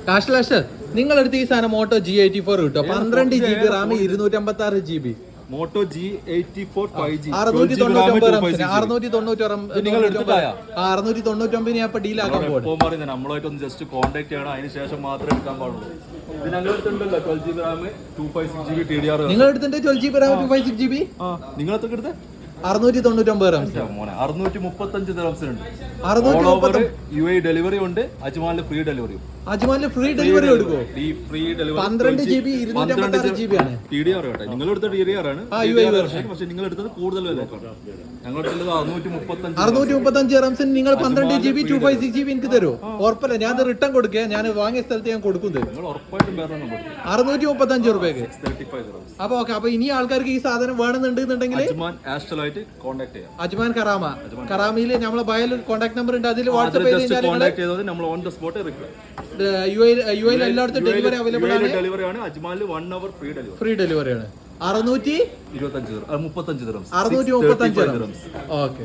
കാഷ്ലാഷ് നിങ്ങളെടുത്ത് ഈ സാധനം motto G84 കിട്ടും 12 GB Ram 256 GB motto G84 5G 699 ഞാൻ ഇപ്പൊ ഡീലാക്കാൻ പോകും. നമ്മളായിട്ടൊന്ന് ജസ്റ്റ് കോൺടാക്ട് ചെയ്യണം, അതിന് ശേഷം മാത്രമേ എടുക്കാൻ പാടുള്ളൂ. ഇത് ഞങ്ങളുടെ അടുത്തുണ്ടല്ലോ 12 GB റാം 256 GB TDR. നിങ്ങളുടെ അടുത്തുണ്ട് 12 GB റാം 256 GB? നിങ്ങൾ എത്ര എടുത്തേ? 699 റംസ്. 635 ദിർഹംസിനുണ്ട്. UAE ഡെലിവറി ഉണ്ട്. അജ്മാനിൽ ഫ്രീ ഡെലിവറിയും. അജ്മാനിൽ ഫ്രീ ഡെലിവറി എടുക്കുമോ? ഫ്രീ ഡെലിവറി 12 GB 256 GB ആണ്. TDR കേട്ടോ. നിങ്ങൾ എടുത്ത TDR ആണ്. പക്ഷെ നിങ്ങൾ എടുത്തത് കൂടുതൽ വില. ഞങ്ങളുടെ 635 റംസിന് നിങ്ങൾ 12 GB 256 GB എനിക്ക് തരുമോ? ഉറപ്പല്ല, ഞാൻ അത് റിട്ടേൺ കൊടുക്കുക. ഞാൻ വാങ്ങിയ സ്ഥലത്ത് ഞാൻ കൊടുക്കുന്നത് നിങ്ങൾ ഉറപ്പായിട്ടും 635 രൂപയ്ക്ക്. അപ്പൊ ഓക്കെ, അപ്പൊ ഇനി ആൾക്കാർക്ക് ഈ സാധനം വേണമെന്നുണ്ടെങ്കിൽ അജ്മാൻ കറാമയിൽ നമ്മളെ ബയോയിൽ കോൺടാക്ട് നമ്പർ ഉണ്ട്, അതിൽ വാട്സ്ആപ്പ് ചെയ്ത് യുഎയിൽ എല്ലായിടത്തും ഡെലിവറി അവൈലബിൾ ആണ്. ഫ്രീ ഡെലിവറി ആണ്. 635 ഓക്കെ.